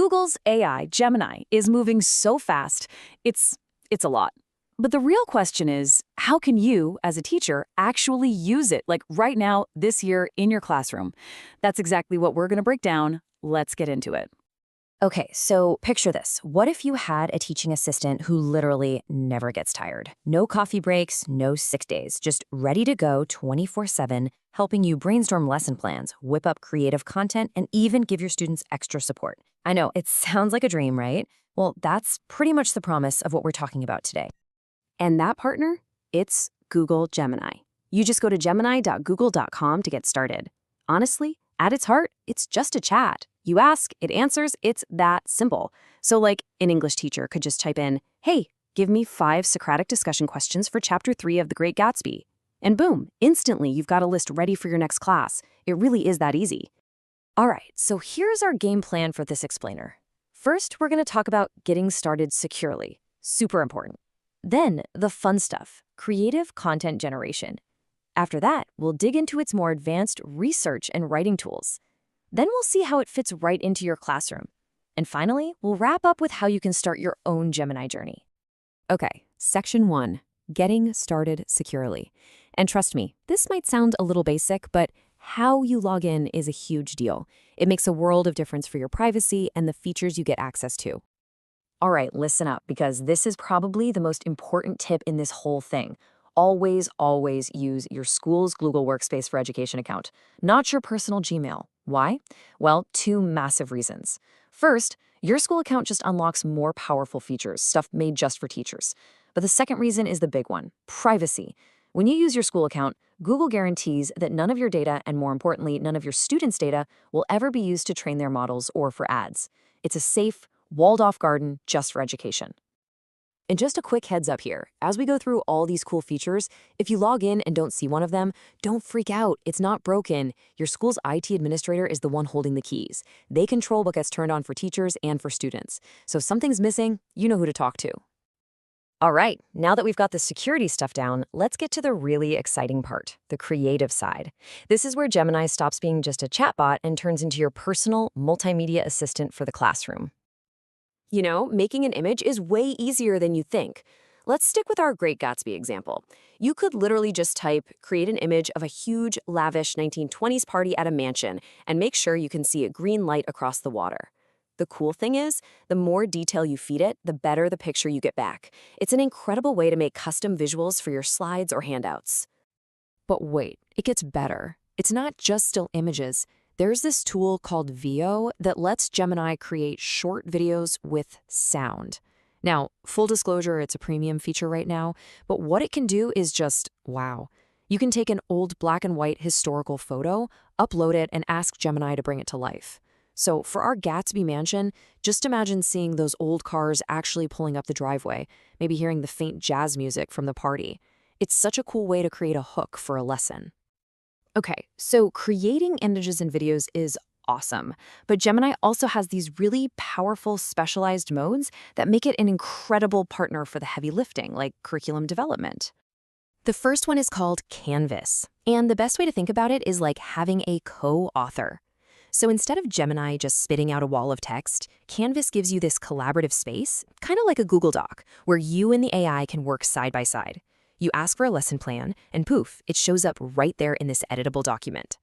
Google's AI Gemini is moving so fast, it's a lot. But the real question is, how can you, as a teacher, actually use it, like right now, this year, in your classroom? That's exactly what we're going to break down. Let's get into it. Okay, so picture this. What if you had a teaching assistant who literally never gets tired? No coffee breaks, no sick days, just ready to go 24/7, helping you brainstorm lesson plans, whip up creative content, and even give your students extra support. I know, it sounds like a dream, right? Well, that's pretty much the promise of what we're talking about today. And that partner? It's Google Gemini. You just go to gemini.google.com to get started. Honestly, at its heart, it's just a chat. You ask, it answers, it's that simple. So like an English teacher could just type in, hey, give me 5 Socratic discussion questions for Chapter 3 of The Great Gatsby. And boom, instantly you've got a list ready for your next class. It really is that easy. All right, so here's our game plan for this explainer. First, we're going to talk about getting started securely. Super important. Then, the fun stuff, creative content generation. After that, we'll dig into its more advanced research and writing tools. Then we'll see how it fits right into your classroom. And finally, we'll wrap up with how you can start your own Gemini journey. Okay, Section 1, getting started securely. And trust me, this might sound a little basic, but how you log in is a huge deal. It makes a world of difference for your privacy and the features you get access to. All right, listen up, because this is probably the most important tip in this whole thing. Always, always use your school's Google Workspace for Education account, not your personal Gmail. Why? Well, 2 massive reasons. First, your school account just unlocks more powerful features, stuff made just for teachers. But the second reason is the big one, privacy. When you use your school account, Google guarantees that none of your data, and more importantly, none of your students' data, will ever be used to train their models or for ads. It's a safe, walled-off garden just for education. And just a quick heads up here, as we go through all these cool features, if you log in and don't see one of them, don't freak out. It's not broken. Your school's IT administrator is the one holding the keys. They control what gets turned on for teachers and for students. So if something's missing, you know who to talk to. All right, now that we've got the security stuff down, let's get to the really exciting part, the creative side. This is where Gemini stops being just a chatbot and turns into your personal multimedia assistant for the classroom. You know, making an image is way easier than you think. Let's stick with our Great Gatsby example. You could literally just type, create an image of a huge, lavish 1920s party at a mansion, and make sure you can see a green light across the water. The cool thing is, the more detail you feed it, the better the picture you get back. It's an incredible way to make custom visuals for your slides or handouts. But wait, it gets better. It's not just still images. There's this tool called VO that lets Gemini create short videos with sound. Now, full disclosure, it's a premium feature right now, but what it can do is just, wow. You can take an old black and white historical photo, upload it, and ask Gemini to bring it to life. So for our Gatsby mansion, just imagine seeing those old cars actually pulling up the driveway, maybe hearing the faint jazz music from the party. It's such a cool way to create a hook for a lesson. Okay, so creating images and videos is awesome, but Gemini also has these really powerful specialized modes that make it an incredible partner for the heavy lifting, like curriculum development. The first one is called Canvas, and the best way to think about it is like having a co-author. So instead of Gemini just spitting out a wall of text, Canvas gives you this collaborative space, kind of like a Google Doc, where you and the AI can work side by side. You ask for a lesson plan, and poof, it shows up right there in this editable document.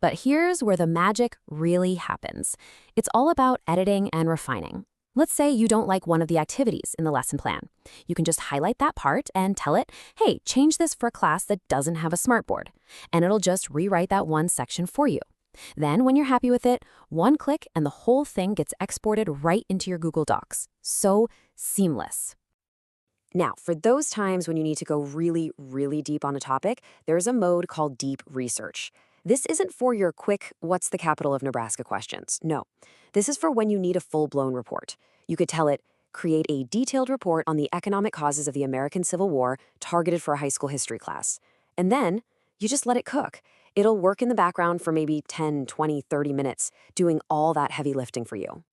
But here's where the magic really happens. It's all about editing and refining. Let's say you don't like one of the activities in the lesson plan. You can just highlight that part and tell it, hey, change this for a class that doesn't have a Smartboard, and it'll just rewrite that one section for you. Then, when you're happy with it, one click and the whole thing gets exported right into your Google Docs. So seamless. Now, for those times when you need to go really, really deep on a topic, there's a mode called Deep Research. This isn't for your quick, what's the capital of Nebraska questions. No, this is for when you need a full-blown report. You could tell it, create a detailed report on the economic causes of the American Civil War targeted for a high school history class. And then you just let it cook. It'll work in the background for maybe 10, 20, 30 minutes, doing all that heavy lifting for you.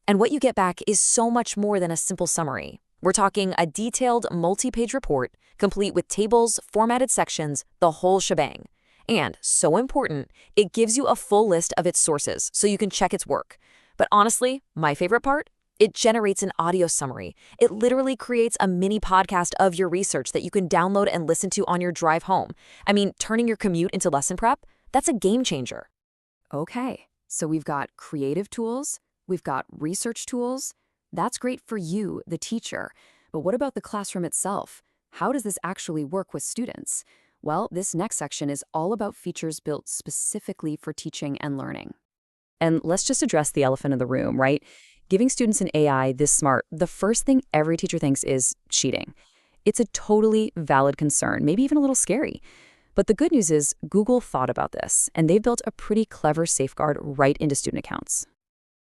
And what you get back is so much more than a simple summary. We're talking a detailed multi-page report, complete with tables, formatted sections, the whole shebang. And, so important, it gives you a full list of its sources so you can check its work. But honestly, my favorite part? It generates an audio summary. It literally creates a mini podcast of your research that you can download and listen to on your drive home. I mean, turning your commute into lesson prep, that's a game changer. Okay, so we've got creative tools, we've got research tools. That's great for you, the teacher. But what about the classroom itself? How does this actually work with students? Well, this next section is all about features built specifically for teaching and learning. And let's just address the elephant in the room, right? Giving students an AI this smart, the first thing every teacher thinks is cheating. It's a totally valid concern, maybe even a little scary. But the good news is Google thought about this, and they've built a pretty clever safeguard right into student accounts.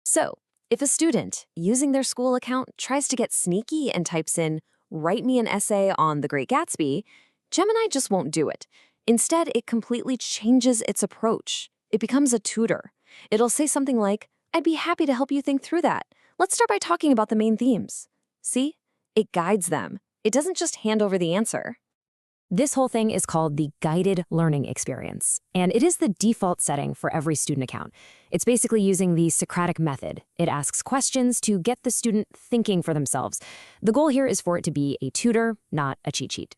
So, if a student using their school account tries to get sneaky and types in, "Write me an essay on the Great Gatsby," Gemini just won't do it. Instead, it completely changes its approach. It becomes a tutor. It'll say something like, "I'd be happy to help you think through that. Let's start by talking about the main themes." See? It guides them. It doesn't just hand over the answer. This whole thing is called the guided learning experience, and it is the default setting for every student account. It's basically using the Socratic method. It asks questions to get the student thinking for themselves. The goal here is for it to be a tutor, not a cheat sheet.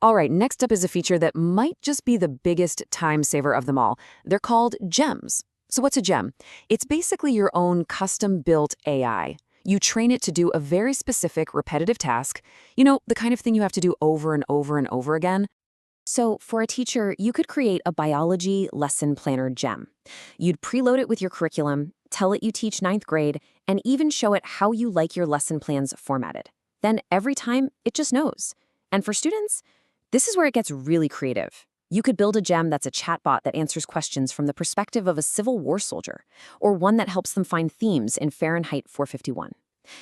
All right, next up is a feature that might just be the biggest time saver of them all. They're called gems. So what's a gem? It's basically your own custom-built AI. You train it to do a very specific repetitive task, the kind of thing you have to do over and over and over again. So for a teacher, you could create a biology lesson planner gem. You'd preload it with your curriculum, tell it you teach ninth grade, and even show it how you like your lesson plans formatted. Then every time, it just knows. And for students, this is where it gets really creative. You could build a gem that's a chatbot that answers questions from the perspective of a Civil War soldier, or one that helps them find themes in Fahrenheit 451.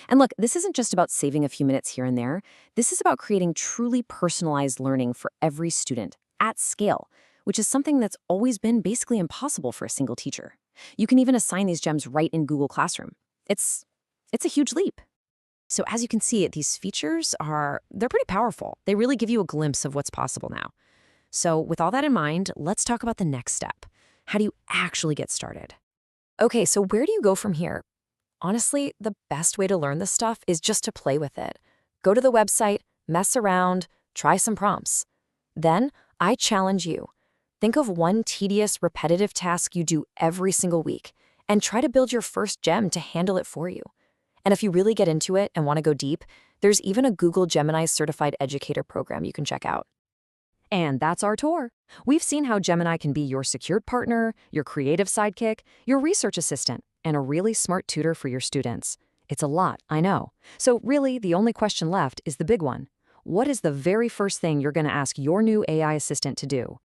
And look, this isn't just about saving a few minutes here and there. This is about creating truly personalized learning for every student at scale, which is something that's always been basically impossible for a single teacher. You can even assign these gems right in Google Classroom. It's a huge leap. So as you can see, these features they're pretty powerful. They really give you a glimpse of what's possible now. So with all that in mind, let's talk about the next step. How do you actually get started? Okay, so where do you go from here? Honestly, the best way to learn this stuff is just to play with it. Go to the website, mess around, try some prompts. Then, I challenge you. Think of one tedious, repetitive task you do every single week, and try to build your first gem to handle it for you. And if you really get into it and want to go deep, there's even a Google Gemini certified educator program you can check out. And that's our tour. We've seen how Gemini can be your secured partner, your creative sidekick, your research assistant, and a really smart tutor for your students. It's a lot, I know. So really, the only question left is the big one. What is the very first thing you're going to ask your new AI assistant to do?